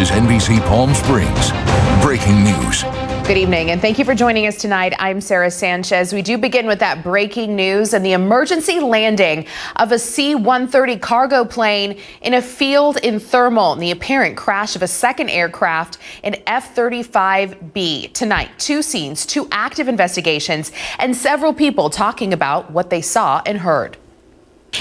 is NBC Palm Springs. Breaking news. Good evening, and thank you for joining us tonight. I'm Sarah Sanchez. We do begin with that breaking news and the emergency landing of a C-130 cargo plane in a field in Thermal and the apparent crash of a second aircraft, an F-35B. Tonight, two scenes, two active investigations, and several people talking about what they saw and heard.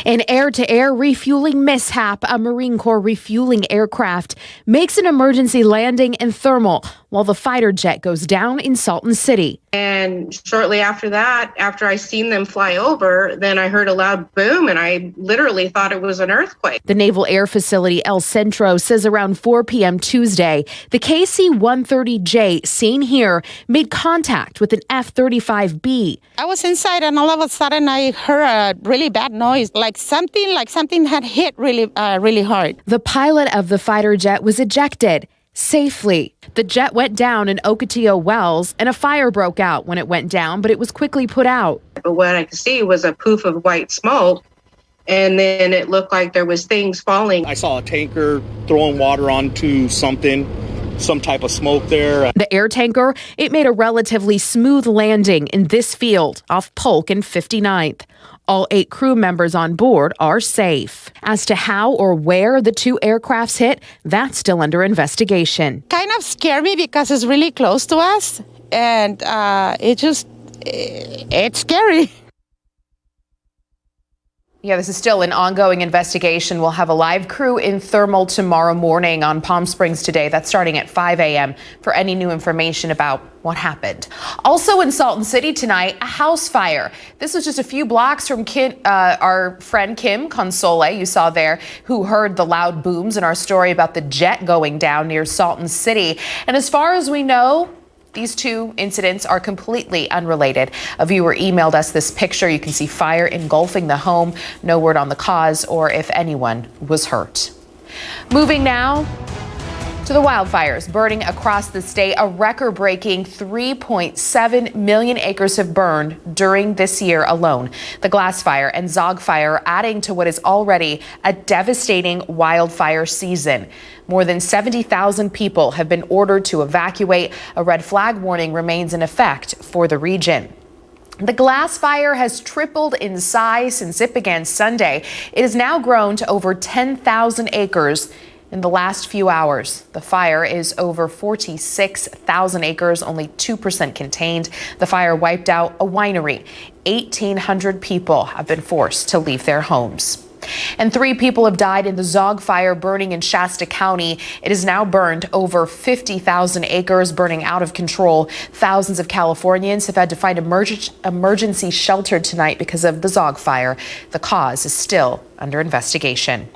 An air-to-air refueling mishap. A Marine Corps refueling aircraft makes an emergency landing in Thermal while the fighter jet goes down in Salton City. And shortly after that, after I seen them fly over, then I heard a loud boom and I literally thought it was an earthquake. The Naval Air Facility El Centro says around 4 p.m. Tuesday, the KC-130J seen here made contact with an F-35B. I was inside and all of a sudden I heard a really bad noise, like something had hit really hard. The pilot of the fighter jet was ejected safely. The jet went down in Ocotillo Wells and a fire broke out when it went down, but it was quickly put out. But what I could see was a poof of white smoke, and then it looked like there was things falling. I saw a tanker throwing water onto some type of smoke there. The air tanker, it made a relatively smooth landing in this field off Polk and 59th. All 8 crew members on board are safe. As to how or where the two aircrafts hit, that's still under investigation. Kind of scared me because it's really close to us, and it's scary. Yeah, this is still an ongoing investigation. We'll have a live crew in Thermal tomorrow morning on Palm Springs today. That's starting at 5 a.m. for any new information about what happened. Also in Salton City tonight, a house fire. This was just a few blocks from our friend Kim Console, you saw there, who heard the loud booms in our story about the jet going down near Salton City. And as far as we know, these two incidents are completely unrelated. A viewer emailed us this picture. You can see fire engulfing the home. No word on the cause or if anyone was hurt. Moving now to the wildfires burning across the state. A record-breaking 3.7 million acres have burned during this year alone. The Glass Fire and Zog Fire are adding to what is already a devastating wildfire season. More than 70,000 people have been ordered to evacuate. A red flag warning remains in effect for the region. The Glass Fire has tripled in size since it began Sunday. It has now grown to over 10,000 acres in the last few hours. The fire is over 46,000 acres, only 2% contained. The fire wiped out a winery. 1,800 people have been forced to leave their homes. And 3 people have died in the Zog Fire burning in Shasta County. It has now burned over 50,000 acres, burning out of control. Thousands of Californians have had to find emergency shelter tonight because of the Zog Fire. The cause is still under investigation.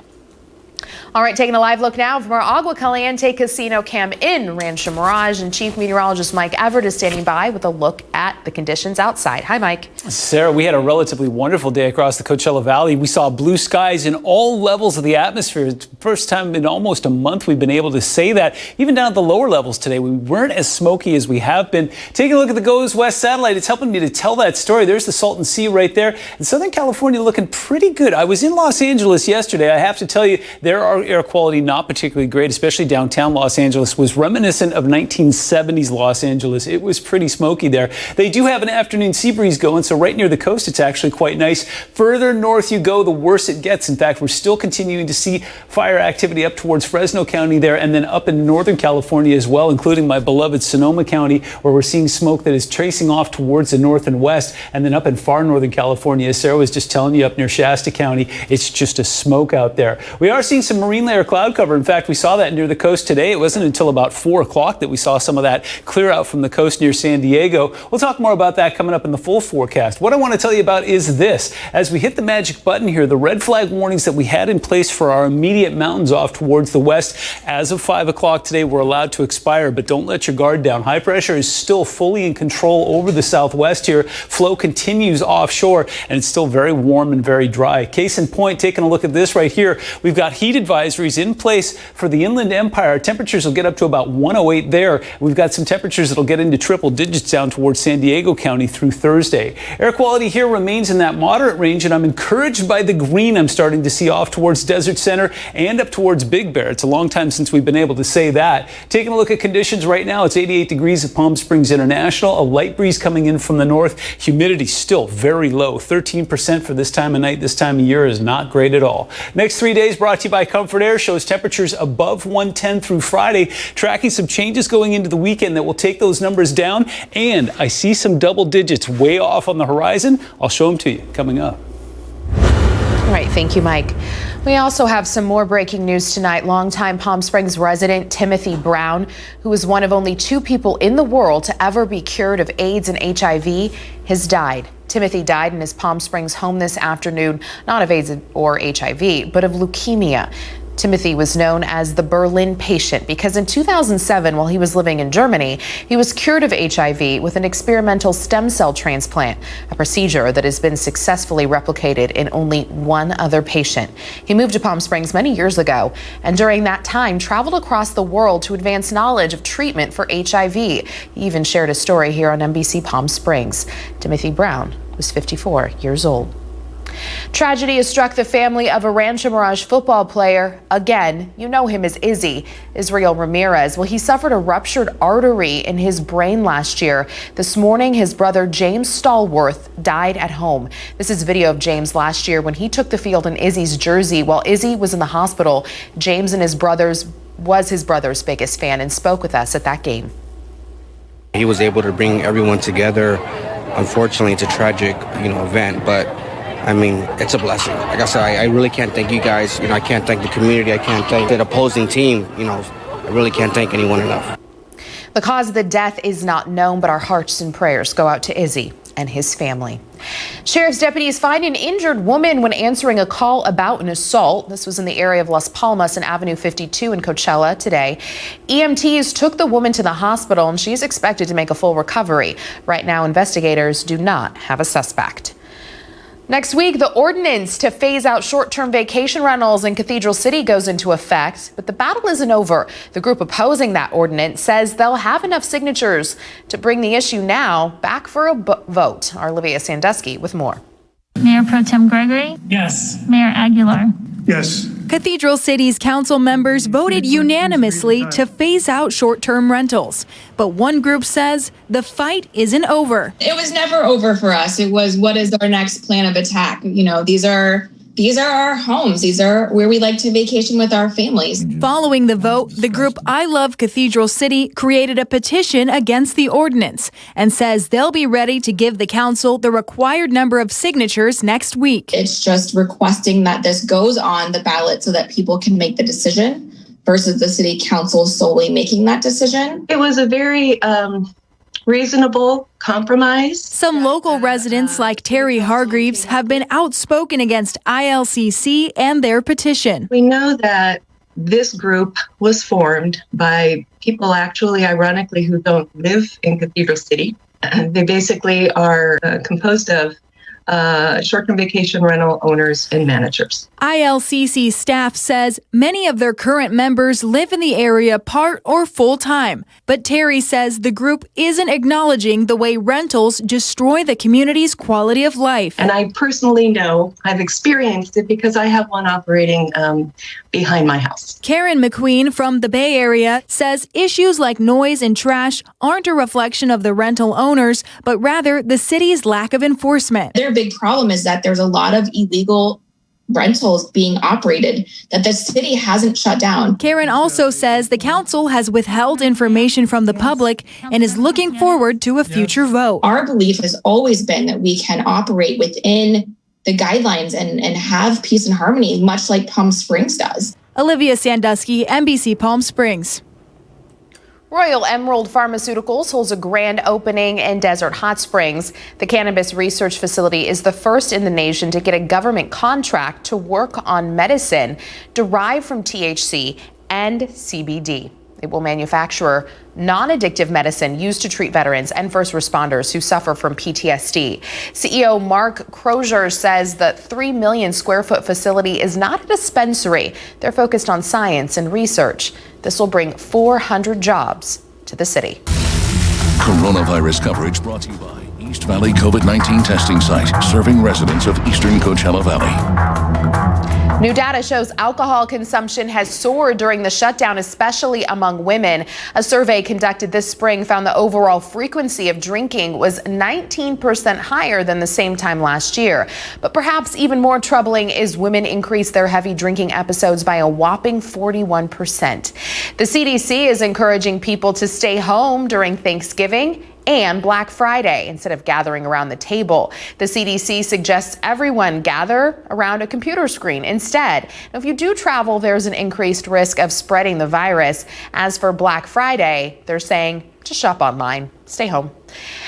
All right, taking a live look now from our Agua Caliente Casino cam in Rancho Mirage, and Chief Meteorologist Mike Everett is standing by with a look at the conditions outside. Hi, Mike. Sarah, we had a relatively wonderful day across the Coachella Valley. We saw blue skies in all levels of the atmosphere. It's the first time in almost a month we've been able to say that. Even down at the lower levels today, we weren't as smoky as we have been. Taking a look at the Goes West satellite, it's helping me to tell that story. There's the Salton Sea right there. And Southern California looking pretty good. I was in Los Angeles yesterday. I have to tell you, there are air quality not particularly great, especially downtown Los Angeles. Was reminiscent of 1970s Los Angeles. It was pretty smoky there. They do have an afternoon sea breeze going, so right near the coast it's actually quite nice. Further north you go, the worse it gets. In fact, we're still continuing to see fire activity up towards Fresno County there, and then up in Northern California as well, including my beloved Sonoma County, where we're seeing smoke that is tracing off towards the north and west, and then up in far Northern California, as Sarah was just telling you, up near Shasta County, it's just a smoke out there. We are seeing some marine layer cloud cover. In fact, we saw that near the coast today. It wasn't until about 4 o'clock that we saw some of that clear out from the coast near San Diego. We'll talk more about that coming up in the full forecast. What I want to tell you about is this. As we hit the magic button here, the red flag warnings that we had in place for our immediate mountains off towards the west, as of 5 o'clock today, were allowed to expire, but don't let your guard down. High pressure is still fully in control over the southwest here. Flow continues offshore, and it's still very warm and very dry. Case in point, taking a look at this right here, we've got heat heat advisories in place for the Inland Empire. Temperatures will get up to about 108 there. We've got some temperatures that'll get into triple digits down towards San Diego County through Thursday. Air quality here remains in that moderate range, and I'm encouraged by the green I'm starting to see off towards Desert Center and up towards Big Bear. It's a long time since we've been able to say that. Taking a look at conditions right now, it's 88 degrees at Palm Springs International. A light breeze coming in from the north. Humidity still very low, 13% for this time of night. This time of year is not great at all. Next 3 days brought to you by Comfort Air shows temperatures above 110 through Friday. Tracking some changes going into the weekend that will take those numbers down. And I see some double digits way off on the horizon. I'll show them to you coming up. All right, thank you, Mike. We also have some more breaking news tonight. Longtime Palm Springs resident Timothy Brown, who is one of only 2 people in the world to ever be cured of AIDS and HIV, has died. Timothy died in his Palm Springs home this afternoon, not of AIDS or HIV, but of leukemia. Timothy was known as the Berlin patient because in 2007, while he was living in Germany, he was cured of HIV with an experimental stem cell transplant, a procedure that has been successfully replicated in only 1 other patient. He moved to Palm Springs many years ago, and during that time traveled across the world to advance knowledge of treatment for HIV. He even shared a story here on NBC Palm Springs. Timothy Brown was 54 years old. Tragedy has struck the family of a Rancho Mirage football player. Again, you know him as Izzy, Israel Ramirez. Well, he suffered a ruptured artery in his brain last year. This morning, his brother James Stallworth died at home. This is video of James last year when he took the field in Izzy's jersey. While Izzy was in the hospital, James and his brother's biggest fan and spoke with us at that game. He was able to bring everyone together. Unfortunately, it's a tragic, event, but I mean, it's a blessing. Like I said, I really can't thank you guys. I can't thank the community. I can't thank the opposing team. I really can't thank anyone enough. The cause of the death is not known, but our hearts and prayers go out to Izzy and his family. Sheriff's deputies find an injured woman when answering a call about an assault. This was in the area of Las Palmas and Avenue 52 in Coachella today. EMTs took the woman to the hospital, and she's expected to make a full recovery. Right now, investigators do not have a suspect. Next week, the ordinance to phase out short-term vacation rentals in Cathedral City goes into effect, but the battle isn't over. The group opposing that ordinance says they'll have enough signatures to bring the issue now back for a vote. Our Olivia Sandusky with more. Mayor Pro Tem Gregory? Yes. Mayor Aguilar? Yes. Cathedral City's council members voted unanimously to phase out short-term rentals. But one group says the fight isn't over. It was never over for us. It was, what is our next plan of attack? These are our homes. These are where we like to vacation with our families. Following the vote, the group I Love Cathedral City created a petition against the ordinance and says they'll be ready to give the council the required number of signatures next week. It's just requesting that this goes on the ballot so that people can make the decision versus the city council solely making that decision. It was a very reasonable compromise. Some local residents like Terry Hargreaves have been outspoken against ILCC and their petition. We know that this group was formed by people actually, ironically, who don't live in Cathedral City. They basically are composed of short-term vacation rental owners and managers. ILCC staff says many of their current members live in the area part or full-time. But Terry says the group isn't acknowledging the way rentals destroy the community's quality of life. And I personally know, I've experienced it because I have one operating behind my house. Karen McQueen from the Bay Area says issues like noise and trash aren't a reflection of the rental owners, but rather the city's lack of enforcement. Their big problem is that there's a lot of illegal rentals being operated that the city hasn't shut down. Karen also says the council has withheld information from the public and is looking forward to a future vote. Our belief has always been that we can operate within the guidelines and have peace and harmony, much like Palm Springs does. Olivia Sandusky, NBC Palm Springs. Royal Emerald Pharmaceuticals holds a grand opening in Desert Hot Springs. The cannabis research facility is the first in the nation to get a government contract to work on medicine derived from THC and CBD. It will manufacture non-addictive medicine used to treat veterans and first responders who suffer from PTSD. CEO Mark Crozier says the 3 million square foot facility is not a dispensary. They're focused on science and research. This will bring 400 jobs to the city. Coronavirus coverage brought to you by East Valley COVID-19 testing site, serving residents of eastern Coachella Valley. New data shows alcohol consumption has soared during the shutdown, especially among women. A survey conducted this spring found the overall frequency of drinking was 19% higher than the same time last year. But perhaps even more troubling is women increased their heavy drinking episodes by a whopping 41%. The CDC is encouraging people to stay home during Thanksgiving and Black Friday instead of gathering around the table. The CDC suggests everyone gather around a computer screen instead. Now, if you do travel, there's an increased risk of spreading the virus. As for Black Friday, they're saying just shop online, stay home.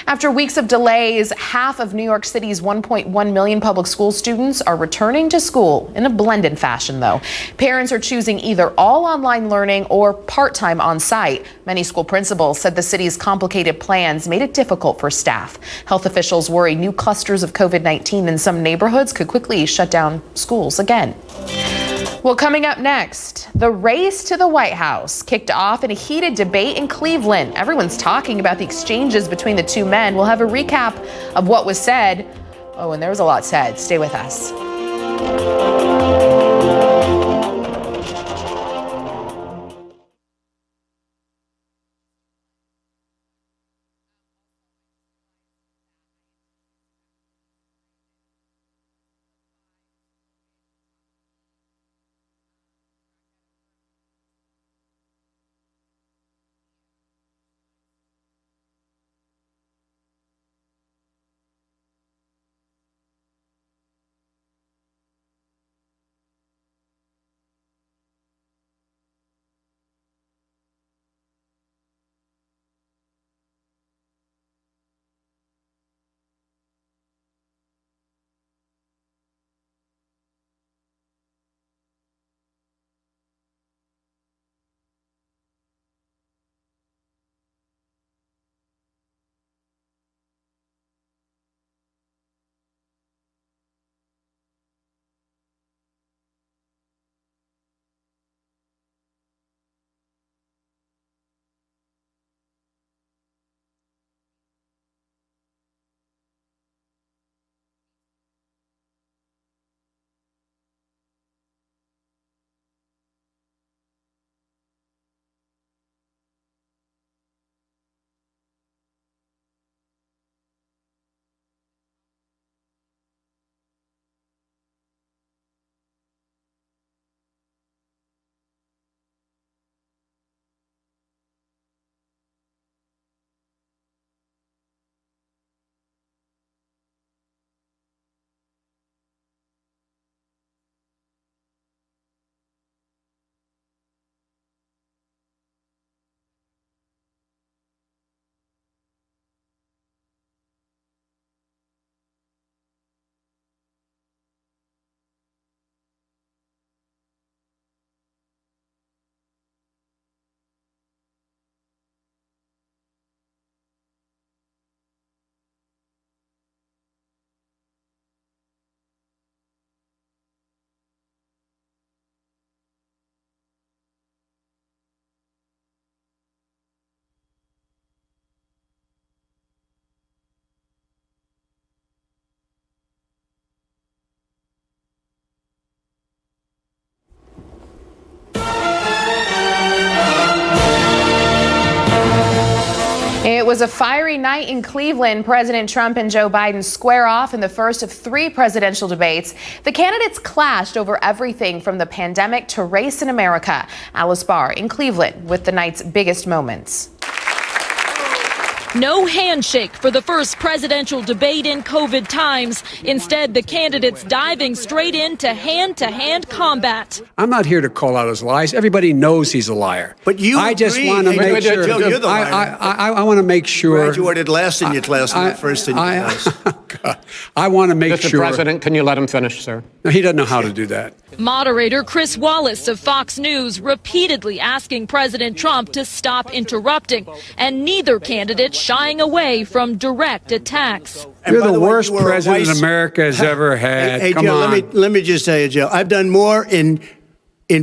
After weeks of delays, half of New York City's 1.1 million public school students are returning to school in a blended fashion, though. Parents are choosing either all online learning or part-time on site. Many school principals said the city's complicated plans made it difficult for staff. Health officials worry new clusters of COVID-19 in some neighborhoods could quickly shut down schools again. Well, coming up next, the race to the White House kicked off in a heated debate in Cleveland. Everyone's talking about the exchanges between the two men. We'll have a recap of what was said. Oh, and there was a lot said. Stay with us. It was a fiery night in Cleveland. President Trump and Joe Biden square off in the first of 3 presidential debates. The candidates clashed over everything from the pandemic to race in America. Alice Barr in Cleveland with the night's biggest moments. No handshake for the first presidential debate in COVID times. Instead, the candidates diving straight into hand-to-hand combat. I'm not here to call out his lies. Everybody knows he's a liar. But you I just want to make sure. Joe, you're the liar. I want to make sure. Graduated last in your class, not first in your class. I want to make Mr. sure. President, can you let him finish, sir? No, he doesn't know how to do that. Moderator Chris Wallace of Fox News repeatedly asking President Trump to stop interrupting, and neither candidate shying away from direct attacks. You're the worst president America has ever had. Hey, Come Joe, on. let me just tell you, Joe, I've done more in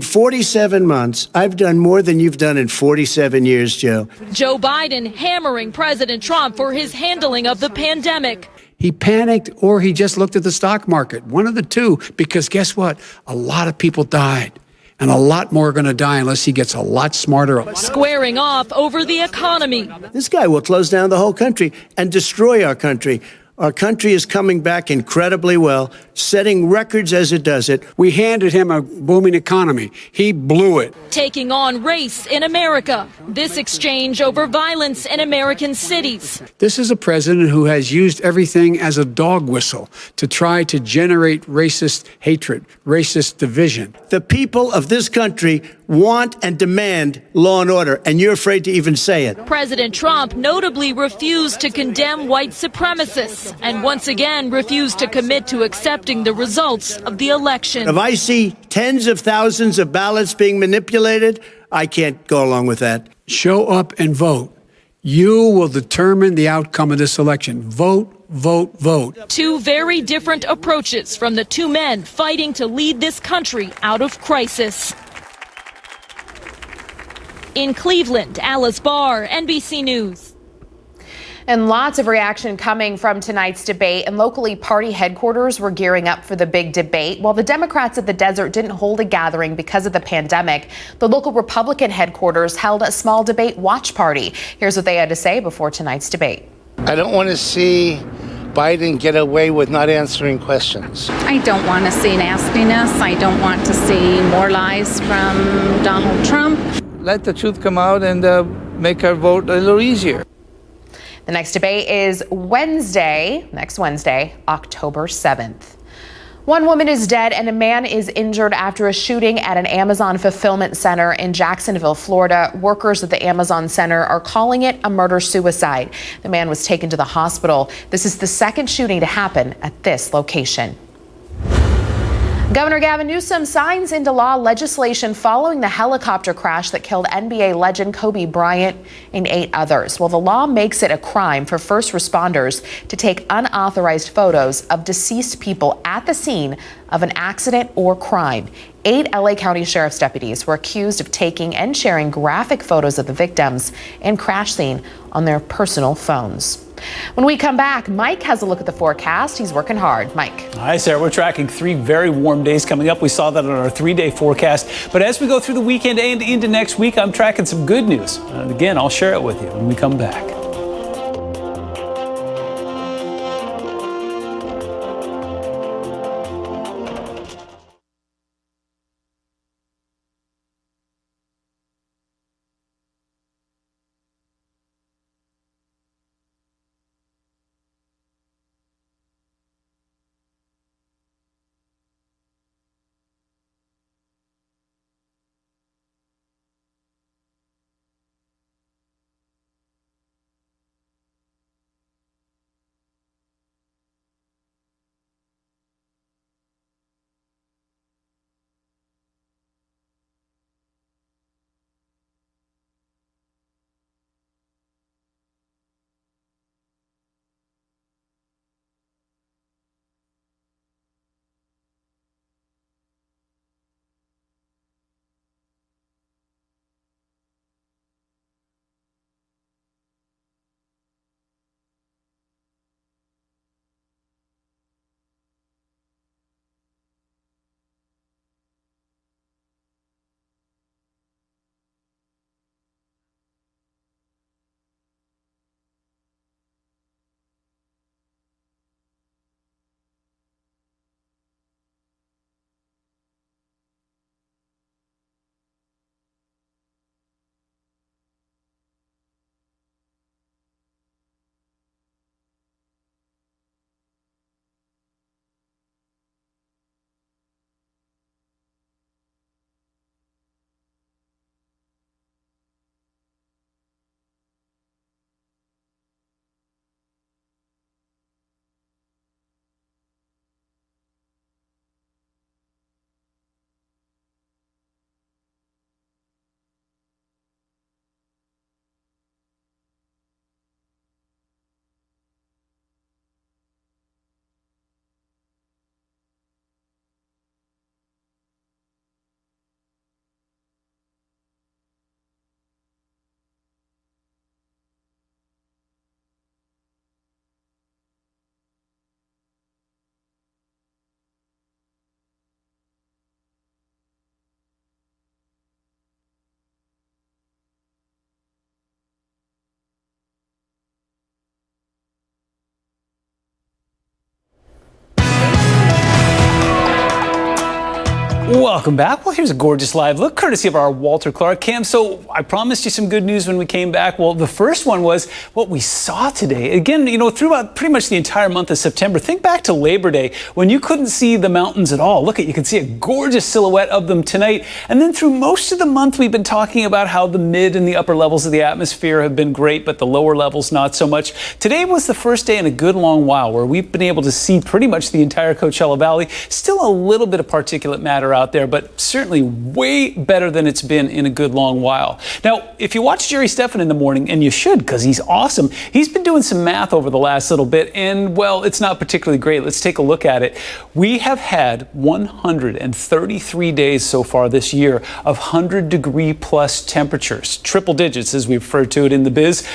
47 months. I've done more than you've done in 47 years, Joe. Joe Biden hammering President Trump for his handling of the pandemic. He panicked or he just looked at the stock market. One of the two, because guess what? A lot of people died. And a lot more are going to die unless he gets a lot smarter. Squaring off over the economy. This guy will close down the whole country and destroy our country. Our country is coming back incredibly well, setting records as it does it. We handed him a booming economy. He blew it. Taking on race in America. This exchange over violence in American cities. This is a president who has used everything as a dog whistle to try to generate racist hatred, racist division. The people of this country want and demand law and order, and you're afraid to even say it. President Trump notably refused to condemn white supremacists and once again refused to commit to accepting the results of the election. If I see tens of thousands of ballots being manipulated, I can't go along with that. Show up and vote. You will determine the outcome of this election. Vote, vote, vote. Two very different approaches from the two men fighting to lead this country out of crisis. In Cleveland, Alice Barr, NBC News. And lots of reaction coming from tonight's debate, and locally party headquarters were gearing up for the big debate. While the Democrats at the desert didn't hold a gathering because of the pandemic, the local Republican headquarters held a small debate watch party. Here's what they had to say before tonight's debate. I don't want to see Biden get away with not answering questions. I don't want to see nastiness. I don't want to see more lies from Donald Trump. Let the truth come out and make our vote a little easier. The next debate is next Wednesday, October 7th. One woman is dead and a man is injured after a shooting at an Amazon fulfillment center in Jacksonville, Florida. Workers at the Amazon center are calling it a murder-suicide. The man was taken to the hospital. This is the second shooting to happen at this location. Governor Gavin Newsom signs into law legislation following the helicopter crash that killed NBA legend Kobe Bryant and 8 others. Well, the law makes it a crime for first responders to take unauthorized photos of deceased people at the scene of an accident or crime. 8 LA County Sheriff's deputies were accused of taking and sharing graphic photos of the victims and crash scene on their personal phones. When we come back, Mike has a look at the forecast. He's working hard. Mike. Hi, Sarah. We're tracking 3 very warm days coming up. We saw that on our 3-day forecast. But as we go through the weekend and into next week, I'm tracking some good news. And again, I'll share it with you when we come back. Welcome back. Well, here's a gorgeous live look courtesy of our Walter Clark cam. So I promised you some good news when we came back. Well, the first one was what we saw today. Again, you know, throughout pretty much the entire month of September, think back to Labor Day when you couldn't see the mountains at all. Look, you can see a gorgeous silhouette of them tonight. And then through most of the month, we've been talking about how the mid and the upper levels of the atmosphere have been great, but the lower levels not so much. Today was the first day in a good long while where we've been able to see pretty much the entire Coachella Valley. Still a little bit of particulate matter out there, but certainly way better than it's been in a good long while. Now, if you watch Jerry Steffen in the morning, and you should because he's awesome, he's been doing some math over the last little bit, and well, it's not particularly great. Let's take a look at it. We have had 133 days so far this year of 100-degree plus temperatures, triple digits as we refer to it in the biz.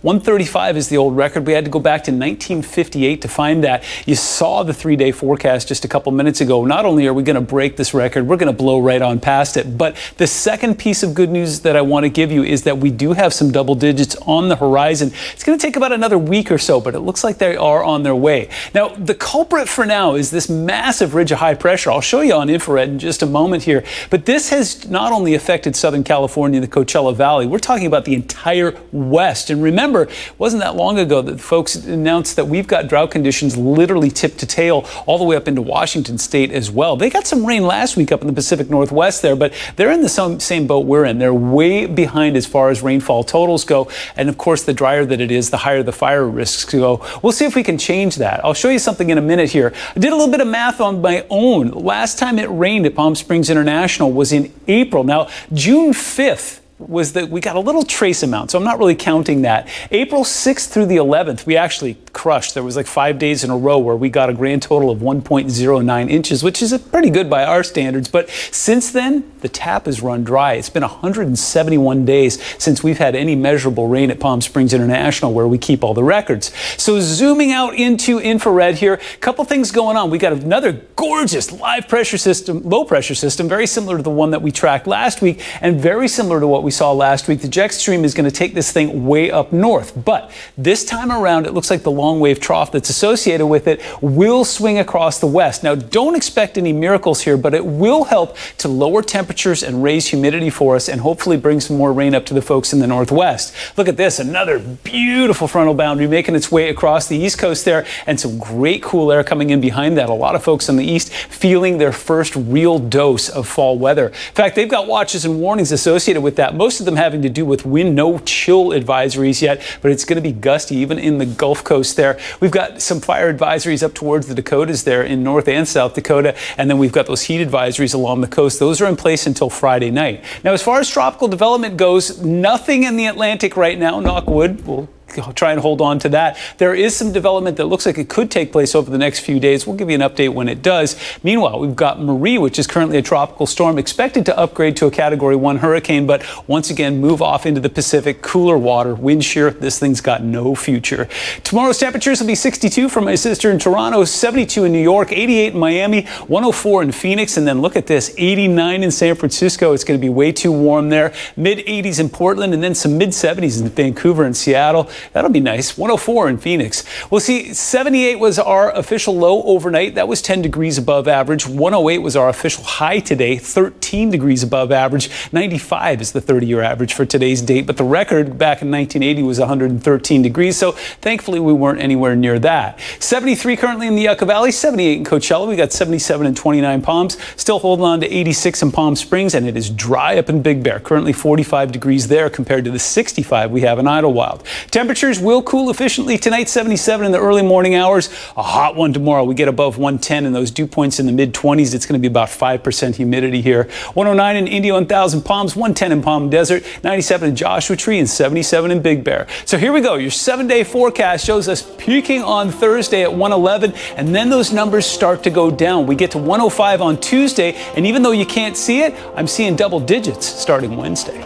135 is the old record. We had to go back to 1958 to find that. You saw the 3-day forecast just a couple minutes ago. Not only are we going to break this record, we're going to blow right on past it. But the second piece of good news that I want to give you is that we do have some double digits on the horizon. It's going to take about another week or so, but it looks like they are on their way. Now, the culprit for now is this massive ridge of high pressure. I'll show you on infrared in just a moment here. But this has not only affected Southern California and the Coachella Valley, we're talking about the entire West. And remember, it wasn't that long ago that folks announced that we've got drought conditions literally tip to tail all the way up into Washington state as well. They got some rain last week up in the Pacific Northwest there, but they're in the same boat we're in. They're way behind as far as rainfall totals go. And of course, the drier that it is, the higher the fire risks go. We'll see if we can change that. I'll show you something in a minute here. I did a little bit of math on my own. Last time it rained at Palm Springs International was in April. Now, June 5th, was that we got a little trace amount, so I'm not really counting that. April 6th through the 11th, we actually crushed. There was like 5 days in a row where we got a grand total of 1.09 inches, which is pretty good by our standards. But since then, the tap has run dry. It's been 171 days since we've had any measurable rain at Palm Springs International, where we keep all the records. So zooming out into infrared here, a couple things going on. We got another gorgeous live pressure system, low pressure system, very similar to the one that we tracked last week, and very similar to what we saw last week. The jet stream is going to take this thing way up north, but this time around it looks like the long wave trough that's associated with it will swing across the west. Now, don't expect any miracles here, but it will help to lower temperatures and raise humidity for us, and hopefully bring some more rain up to the folks in the northwest. Look at this, another beautiful frontal boundary making its way across the east coast there, and some great cool air coming in behind that. A lot of folks on the east feeling their first real dose of fall weather. In fact, they've got watches and warnings associated with that, most of them having to do with wind, no chill advisories yet, but it's going to be gusty even in the Gulf Coast there. We've got some fire advisories up towards the Dakotas there in North and South Dakota, and then we've got those heat advisories along the coast. Those are in place until Friday night. Now, as far as tropical development goes, nothing in the Atlantic right now, knock wood. We'll try and hold on to that. There is some development that looks like it could take place over the next few days. We'll give you an update when it does. Meanwhile, we've got Marie, which is currently a tropical storm, expected to upgrade to a Category 1 hurricane, but once again move off into the Pacific, cooler water, wind shear. This thing's got no future. Tomorrow's temperatures will be 62 for my sister in Toronto, 72 in New York, 88 in Miami, 104 in Phoenix, and then look at this, 89 in San Francisco. It's going to be way too warm there. Mid-80s in Portland, and then some mid-70s in Vancouver and Seattle. That'll be nice. 104 in Phoenix. We'll see 78 was our official low overnight. That was 10 degrees above average. 108 was our official high today, 13 degrees above average. 95 is the 30-year average for today's date, but the record back in 1980 was 113 degrees, so thankfully we weren't anywhere near that. 73 currently in the Yucca Valley, 78 in Coachella. We got 77 and 29 Palms. Still holding on to 86 in Palm Springs, and it is dry up in Big Bear. Currently 45 degrees there compared to the 65 we have in Idlewild. Temperatures will cool efficiently tonight, 77 in the early morning hours. A hot one tomorrow. We get above 110 and those dew points in the mid-20s. It's going to be about 5% humidity here. 109 in Indio and Thousand Palms, 110 in Palm Desert, 97 in Joshua Tree, and 77 in Big Bear. So here we go. Your 7-day forecast shows us peaking on Thursday at 111, and then those numbers start to go down. We get to 105 on Tuesday, and even though you can't see it, I'm seeing double digits starting Wednesday.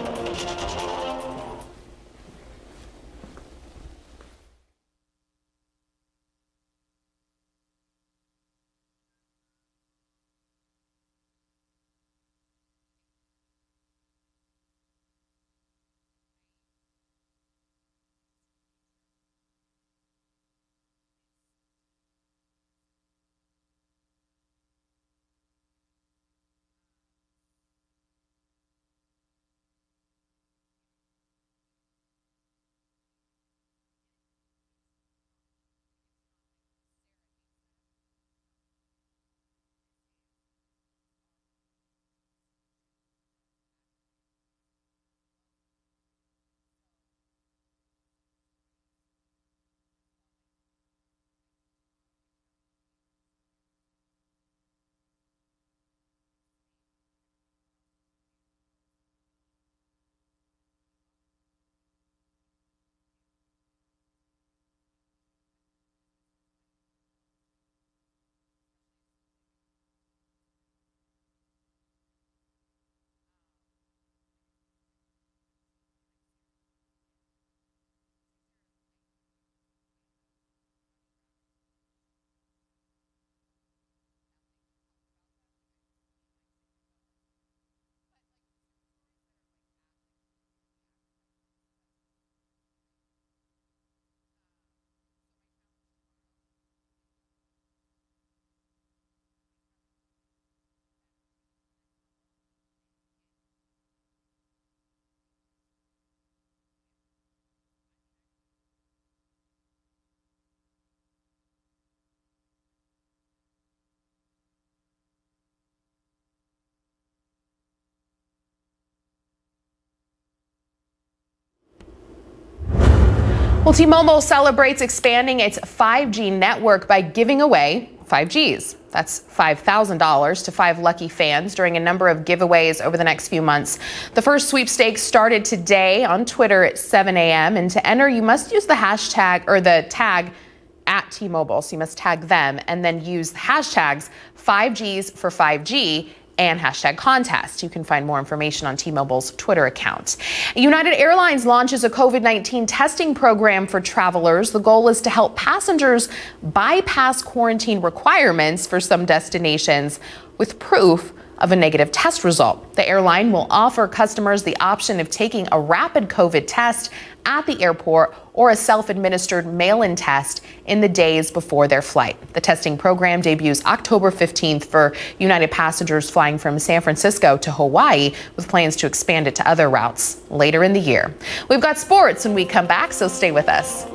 Well, T-Mobile celebrates expanding its 5G network by giving away 5Gs. That's $5,000 to 5 lucky fans during a number of giveaways over the next few months. The first sweepstakes started today on Twitter at 7 a.m. And to enter, you must use the hashtag or the tag at T-Mobile. So you must tag them and then use the hashtags 5Gs for 5G and hashtag contest. You can find more information on T-Mobile's Twitter account. United Airlines launches a COVID-19 testing program for travelers. The goal is to help passengers bypass quarantine requirements for some destinations with proof of a negative test result. The airline will offer customers the option of taking a rapid COVID test at the airport or a self-administered mail-in test in the days before their flight. The testing program debuts October 15th for United passengers flying from San Francisco to Hawaii, with plans to expand it to other routes later in the year. We've got sports when we come back, so stay with us.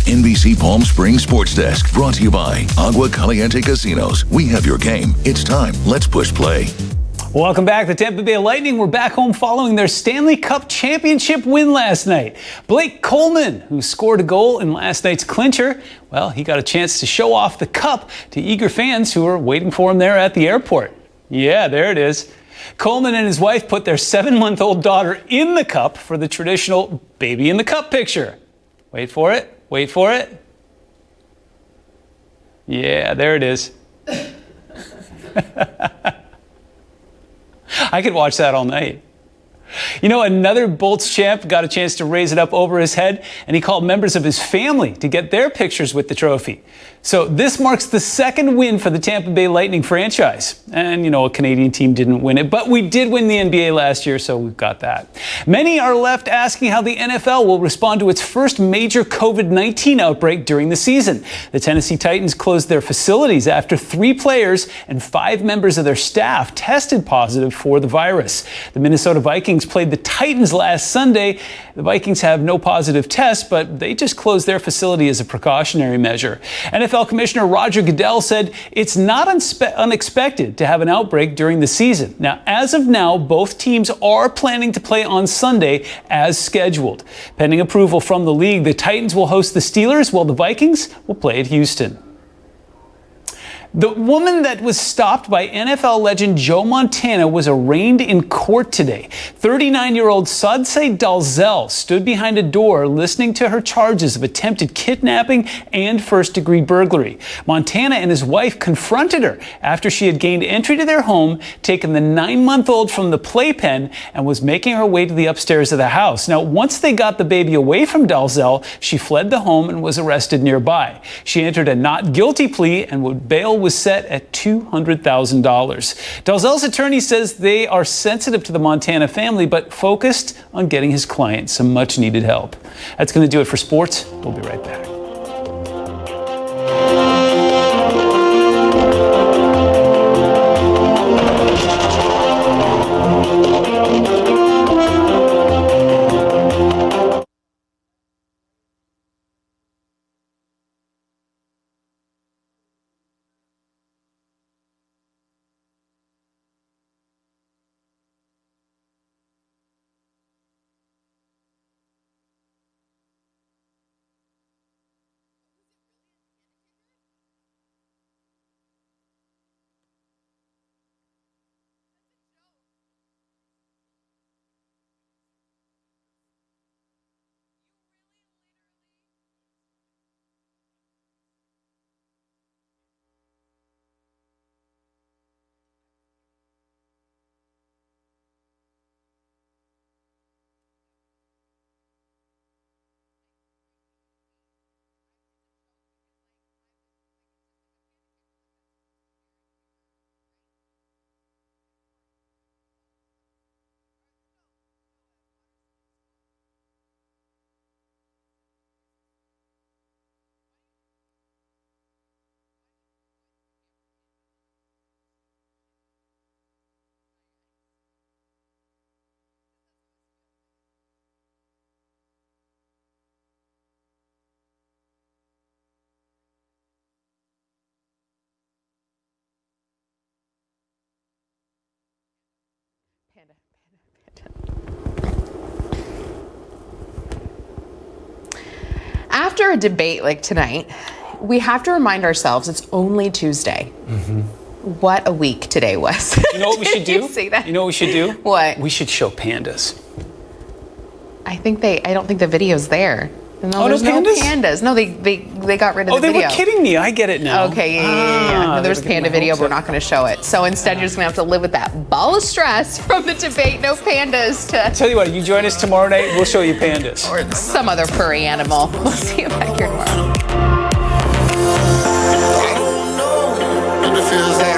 NBC Palm Springs Sports Desk, brought to you by Agua Caliente Casinos. We have your game. It's time. Let's push play. Welcome back. The Tampa Bay Lightning were back home following their Stanley Cup championship win last night. Blake Coleman, who scored a goal in last night's clincher, well, he got a chance to show off the cup to eager fans who were waiting for him there at the airport. Yeah, there it is. Coleman and his wife put their 7-month-old daughter in the cup for the traditional baby in the cup picture. Wait for it. Wait for it. Yeah, there it is. I could watch that all night. You know, another Bolts champ got a chance to raise it up over his head, and he called members of his family to get their pictures with the trophy. So this marks the second win for the Tampa Bay Lightning franchise. And, you know, a Canadian team didn't win it, but we did win the NBA last year, so we've got that. Many are left asking how the NFL will respond to its first major COVID-19 outbreak during the season. The Tennessee Titans closed their facilities after 3 players and 5 members of their staff tested positive for the virus. The Minnesota Vikings Vikings played the Titans last Sunday. The Vikings have no positive tests, but they just closed their facility as a precautionary measure. NFL Commissioner Roger Goodell said it's not unexpected to have an outbreak during the season. Now, as of now, both teams are planning to play on Sunday as scheduled. Pending approval from the league, the Titans will host the Steelers while the Vikings will play at Houston. The woman that was stopped by NFL legend Joe Montana was arraigned in court today. 39-year-old Sadse Dalzell stood behind a door listening to her charges of attempted kidnapping and first-degree burglary. Montana and his wife confronted her after she had gained entry to their home, taken the 9-month-old from the playpen, and was making her way to the upstairs of the house. Now, once they got the baby away from Dalzell, she fled the home and was arrested nearby. She entered a not guilty plea and bail was set at $200,000. Dalzell's attorney says they are sensitive to the Montana family, but focused on getting his client some much-needed help. That's going to do it for sports. We'll be right back. After a debate like tonight, we have to remind ourselves it's only Tuesday. Mm-hmm. What a week today was. You know what we should do? You see that? You know what we should do? What? We should show pandas. I don't think the video's there. No, there's no pandas? pandas. No, they got rid of the video. Oh, they were kidding me. I get it now. Okay, yeah. No, there's panda video, but we're not going to show it. So instead, you're just going to have to live with that ball of stress from the debate. No pandas to... Tell you what, you join us tomorrow night, we'll show you pandas. Or some other furry animal. We'll see you back here tomorrow. I don't know, and it feels like